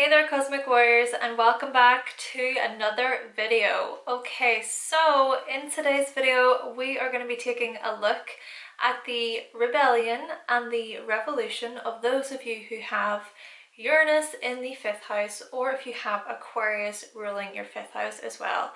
Hey there Cosmic Warriors, and welcome back to another video. Okay, so in today's video we are going to be taking a look at the rebellion and the revolution of those of you who have Uranus in the 5th house, or if you have Aquarius ruling your 5th house as well.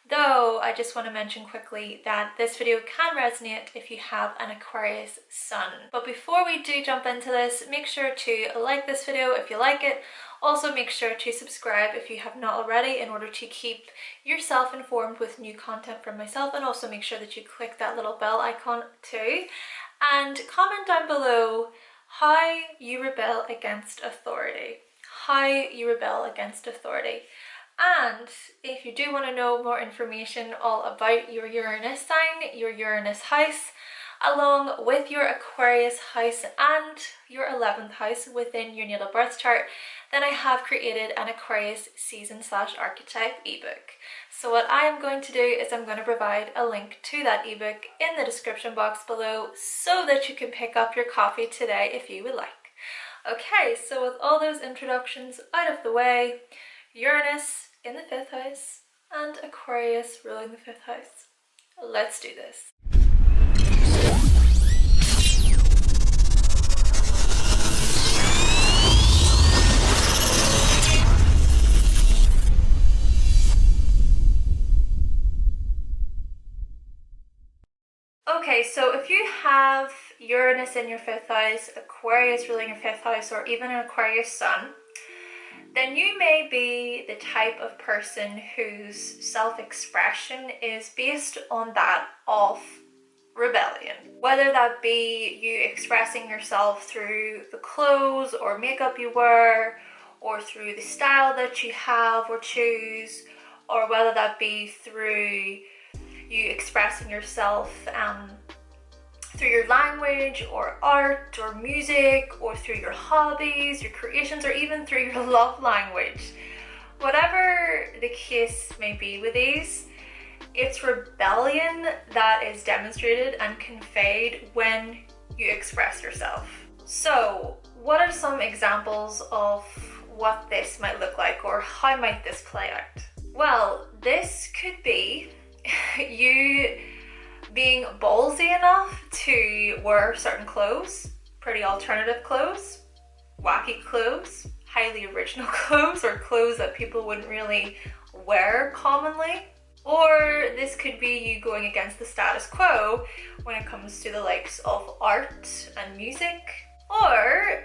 Though I just want to mention quickly that this video can resonate if you have an Aquarius sun. But before we do jump into this, make sure to like this video if you like it. Also make sure to subscribe if you have not already in order to keep yourself informed with new content from myself, and also make sure that you click that little bell icon too. And comment down below how you rebel against authority. How you rebel against authority. And if you do want to know more information all about your Uranus sign, your Uranus house, along with your Aquarius house and your 11th house within your natal birth chart, then I have created an Aquarius season/archetype ebook. So what I am going to do is I'm going to provide a link to that ebook in the description box below so that you can pick up your copy today if you would like. Okay, so with all those introductions out of the way, Uranus in the 5th house and Aquarius ruling the 5th house. Let's do this. Okay, so if you have Uranus in your 5th house, Aquarius ruling your 5th house, or even an Aquarius sun, then you may be the type of person whose self-expression is based on that of rebellion. Whether that be you expressing yourself through the clothes or makeup you wear, or through the style that you have or choose, or whether that be through you expressing yourself through your language or art or music, or through your hobbies, your creations, or even through your love language. Whatever the case may be with these, it's rebellion that is demonstrated and conveyed when you express yourself. So what are some examples of what this might look like, or how might this play out? Well, this could be you being ballsy enough to wear certain clothes, pretty alternative clothes, wacky clothes, highly original clothes, or clothes that people wouldn't really wear commonly. Or this could be you going against the status quo when it comes to the likes of art and music. Or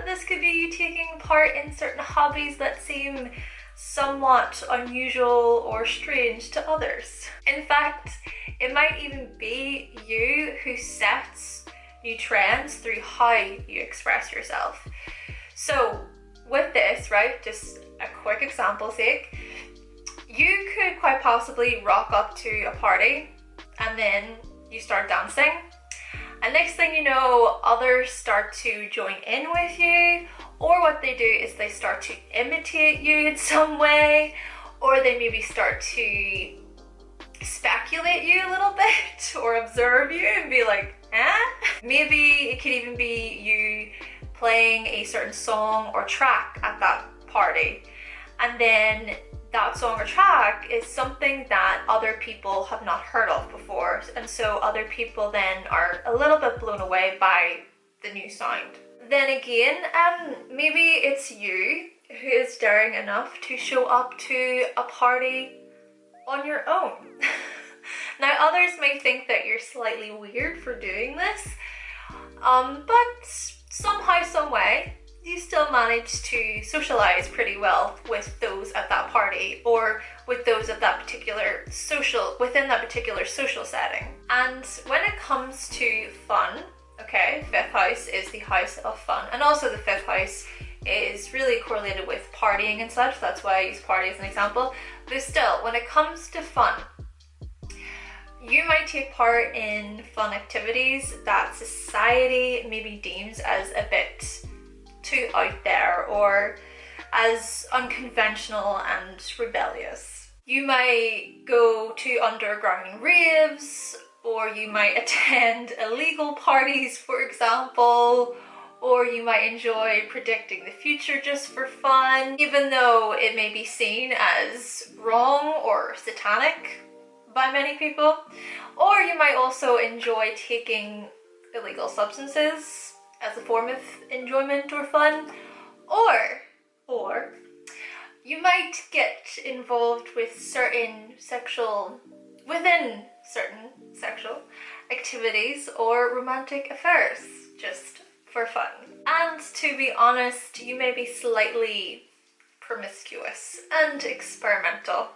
this could be you taking part in certain hobbies that seem somewhat unusual or strange to others. In fact, it might even be you who sets new trends through how you express yourself. So with this, right, just a quick example sake, you could quite possibly rock up to a party and then you start dancing, and next thing you know, others start to join in with you, or what they do is they start to imitate you in some way, or they maybe start to speculate you a little bit or observe you and be like, Maybe it could even be you playing a certain song or track at that party, and then that song or track is something that other people have not heard of before, and so other people then are a little bit blown away by the new sound. Then again, maybe it's you who is daring enough to show up to a party on your own. Now others may think that you're slightly weird for doing this, but somehow, some way, you still manage to socialize pretty well with those at that party, or with those at that particular within that particular social setting. And when it comes to fun, okay, 5th house is the house of fun, and also the 5th house is really correlated with partying and such. That's why I use party as an example. But still, when it comes to fun, you might take part in fun activities that society maybe deems as a bit too out there, or as unconventional and rebellious. You might go to underground raves, or you might attend illegal parties, for example, Or you might enjoy predicting the future just for fun, even though it may be seen as wrong or satanic by many people. Or you might also enjoy taking illegal substances as a form of enjoyment or fun. Or you might get involved with certain sexual activities or romantic affairs just for fun. And to be honest, you may be slightly promiscuous and experimental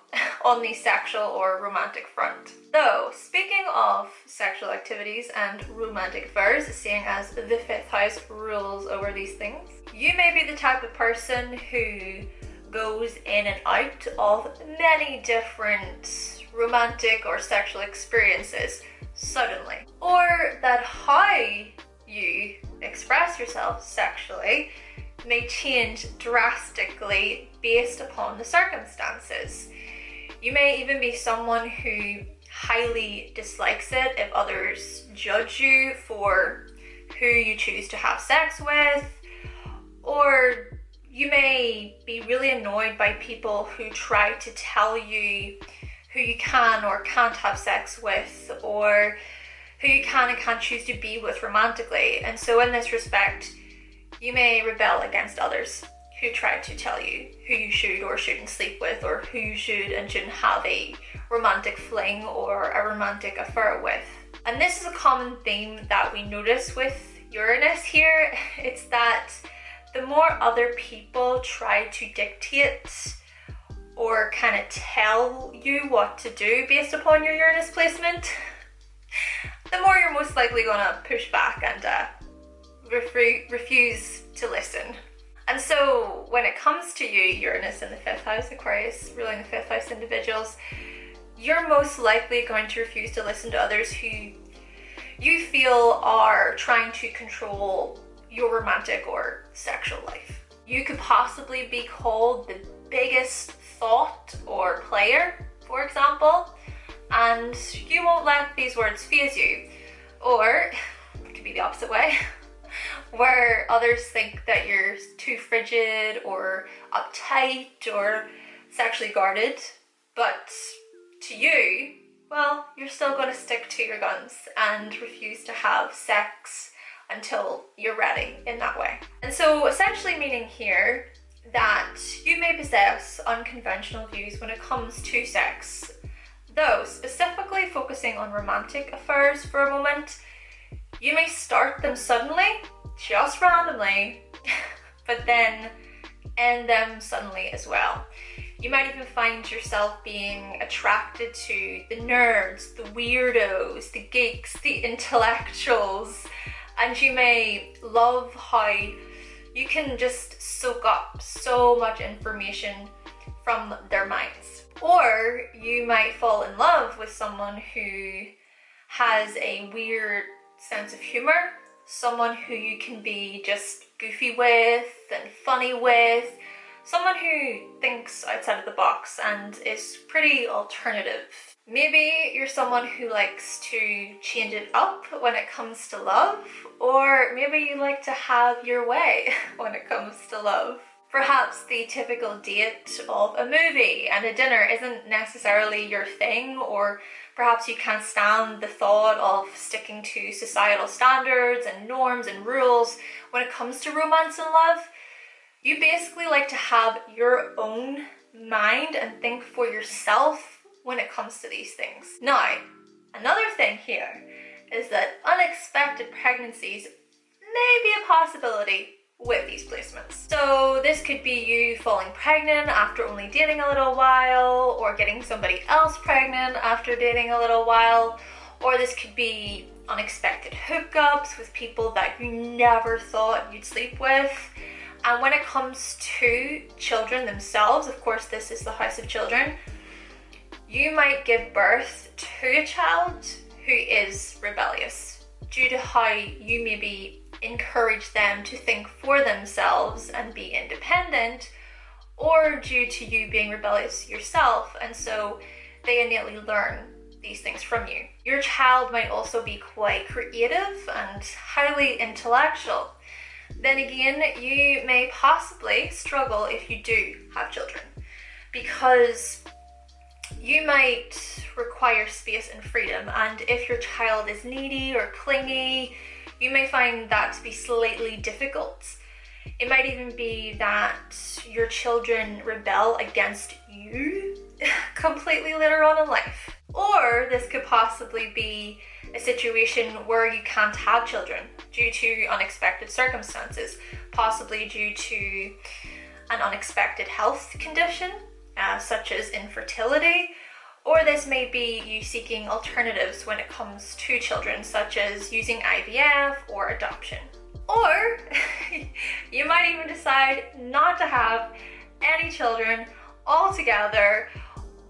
on the sexual or romantic front. Though, speaking of sexual activities and romantic affairs, seeing as the 5th house rules over these things, you may be the type of person who goes in and out of many different romantic or sexual experiences suddenly. Or that how you express yourself sexually may change drastically based upon the circumstances. You may even be someone who highly dislikes it if others judge you for who you choose to have sex with, or you may be really annoyed by people who try to tell you who you can or can't have sex with, or who you can and can't choose to be with romantically. And so in this respect, you may rebel against others who try to tell you who you should or shouldn't sleep with, or who you should and shouldn't have a romantic fling or a romantic affair with. And this is a common theme that we notice with Uranus here. It's that the more other people try to dictate or kind of tell you what to do based upon your Uranus placement, the more you're most likely gonna push back and refuse to listen. And so when it comes to you, Uranus in the 5th house, Aquarius ruling the 5th house individuals, you're most likely going to refuse to listen to others who you feel are trying to control your romantic or sexual life. You could possibly be called the biggest thought or player, for example, and you won't let these words faze you. Or it could be the opposite way, where others think that you're too frigid or uptight or sexually guarded, but to you, well, you're still going to stick to your guns and refuse to have sex until you're ready in that way. And so essentially meaning here that you may possess unconventional views when it comes to sex, though specifically focusing on romantic affairs for a moment. You may start them suddenly, just randomly, but then end them suddenly as well. You might even find yourself being attracted to the nerds, the weirdos, the geeks, the intellectuals, and you may love how you can just soak up so much information from their minds. Or you might fall in love with someone who has a weird sense of humor, someone who you can be just goofy with and funny with, someone who thinks outside of the box and is pretty alternative. Maybe you're someone who likes to change it up when it comes to love, or maybe you like to have your way when it comes to love. Perhaps the typical date of a movie and a dinner isn't necessarily your thing, or perhaps you can't stand the thought of sticking to societal standards and norms and rules when it comes to romance and love. You basically like to have your own mind and think for yourself when it comes to these things. Now, another thing here is that unexpected pregnancies may be a possibility with these placements. So this could be you falling pregnant after only dating a little while, or getting somebody else pregnant after dating a little while, or this could be unexpected hookups with people that you never thought you'd sleep with. And when it comes to children themselves, of course this is the house of children, you might give birth to a child who is rebellious due to how you maybe encourage them to think for themselves and be independent, or due to you being rebellious yourself, and so they innately learn these things from you. Your child might also be quite creative and highly intellectual, then again, you may possibly struggle if you do have children, because you might require space and freedom, and if your child is needy or clingy, you may find that to be slightly difficult. It might even be that your children rebel against you completely later on in life. Or this could possibly be a situation where you can't have children due to unexpected circumstances, possibly due to an unexpected health condition, such as infertility, or this may be you seeking alternatives when it comes to children, such as using IVF or adoption. Or you might even decide not to have any children altogether,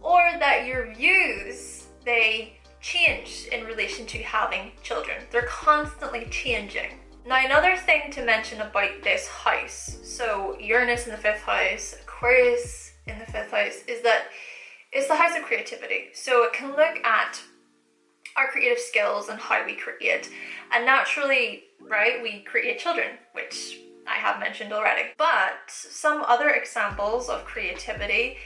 or that your views, they change in relation to having children. They're constantly changing. Now, another thing to mention about this house, so Uranus in the 5th house, Aquarius in the 5th house, is that it's the house of creativity. So it can look at our creative skills and how we create. And naturally, right, we create children, which I have mentioned already. But some other examples of creativity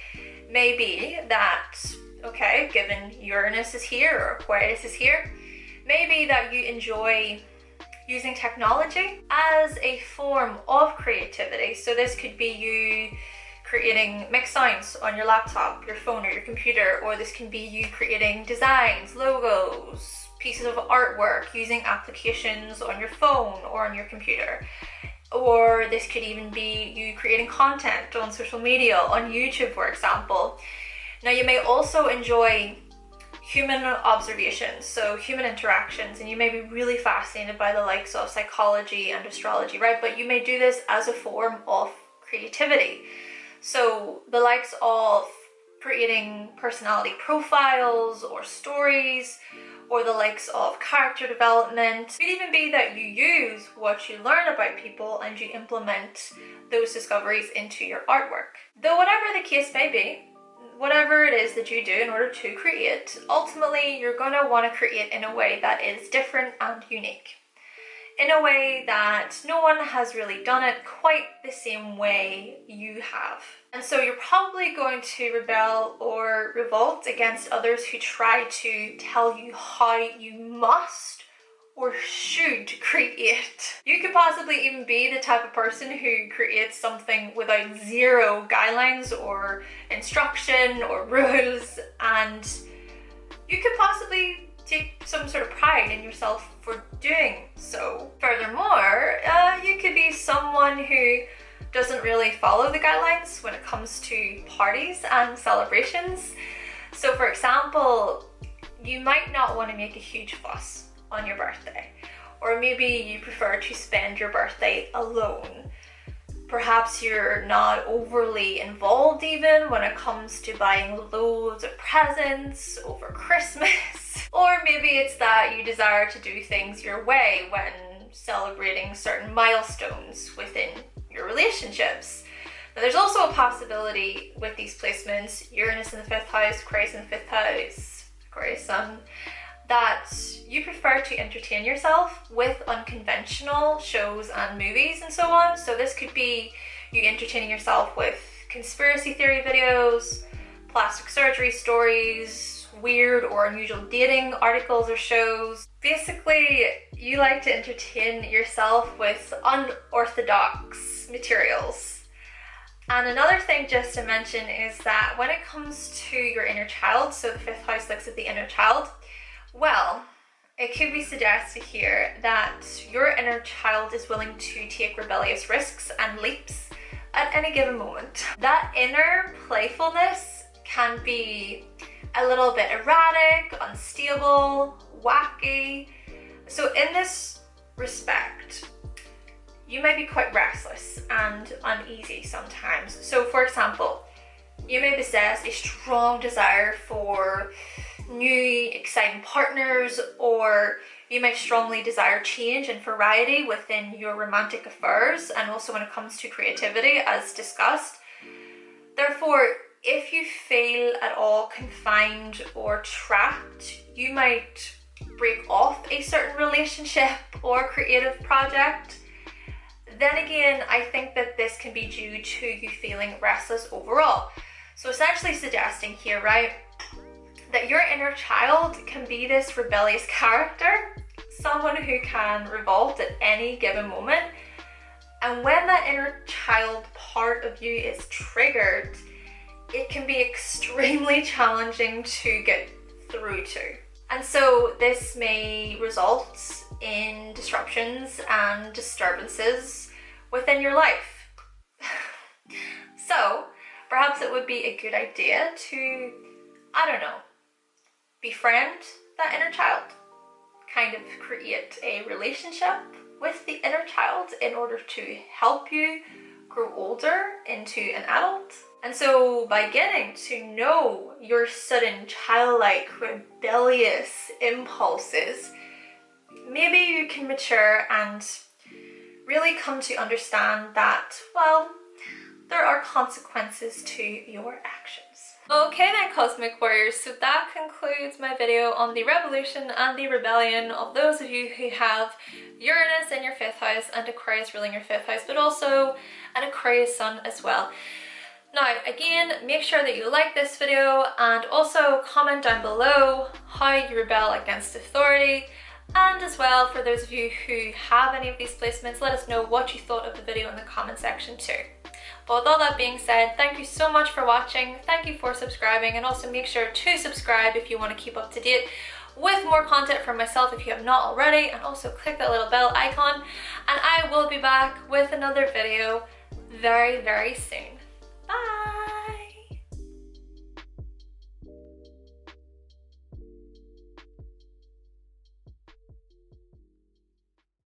may be that, okay, given Uranus is here or Aquarius is here, maybe that you enjoy using technology as a form of creativity. So this could be you creating mixed sounds on your laptop, your phone, or your computer, or this can be you creating designs, logos, pieces of artwork using applications on your phone or on your computer. Or this could even be you creating content on social media, on YouTube, for example. Now, you may also enjoy human observations, so human interactions, and you may be really fascinated by the likes of psychology and astrology, right? But you may do this as a form of creativity. So the likes of creating personality profiles or stories, or the likes of character development. It could even be that you use what you learn about people and you implement those discoveries into your artwork. Though whatever the case may be, whatever it is that you do in order to create, ultimately you're going to want to create in a way that is different and unique. In a way that no one has really done it quite the same way you have. And so you're probably going to rebel or revolt against others who try to tell you how you must or should create. You could possibly even be the type of person who creates something without zero guidelines or instruction or rules, and you could possibly take some sort of pride in yourself for doing so. Furthermore, you could be someone who doesn't really follow the guidelines when it comes to parties and celebrations. So for example, you might not want to make a huge fuss on your birthday, or maybe you prefer to spend your birthday alone. Perhaps you're not overly involved even when it comes to buying loads of presents over Christmas. Or maybe it's that you desire to do things your way when celebrating certain milestones within your relationships. Now, there's also a possibility with these placements, Uranus in the 5th house, Aquarius in the 5th house, Aquarius sun, that you prefer to entertain yourself with unconventional shows and movies and so on. So this could be you entertaining yourself with conspiracy theory videos, plastic surgery stories, weird or unusual dating articles or shows. Basically, you like to entertain yourself with unorthodox materials. And another thing just to mention is that when it comes to your inner child, so the 5th house looks at the inner child, well, it could be suggested here that your inner child is willing to take rebellious risks and leaps at any given moment. That inner playfulness can be a little bit erratic, unstable, wacky. So in this respect, you may be quite restless and uneasy sometimes. So for example, you may possess a strong desire for new exciting partners, or you may strongly desire change and variety within your romantic affairs, and also when it comes to creativity as discussed. Therefore, if you feel at all confined or trapped, you might break off a certain relationship or creative project then again, I think that this can be due to you feeling restless overall. So essentially suggesting here, right, that your inner child can be this rebellious character, someone who can revolt at any given moment. And when that inner child part of you is triggered, it can be extremely challenging to get through to. And so this may result in disruptions and disturbances within your life. So perhaps it would be a good idea to, I don't know, befriend that inner child, kind of create a relationship with the inner child in order to help you grow older into an adult. And so by getting to know your sudden childlike rebellious impulses, maybe you can mature and really come to understand that, well, there are consequences to your actions. Okay then, Cosmic Warriors, so that concludes my video on the revolution and the rebellion of those of you who have Uranus in your 5th house and Aquarius ruling your 5th house, but also an Aquarius sun as well. Now, again, make sure that you like this video and also comment down below how you rebel against authority. And as well, for those of you who have any of these placements, let us know what you thought of the video in the comment section too. But with all that being said, thank you so much for watching, thank you for subscribing, and also make sure to subscribe if you want to keep up to date with more content from myself if you have not already, and also click that little bell icon, and I will be back with another video very, very soon.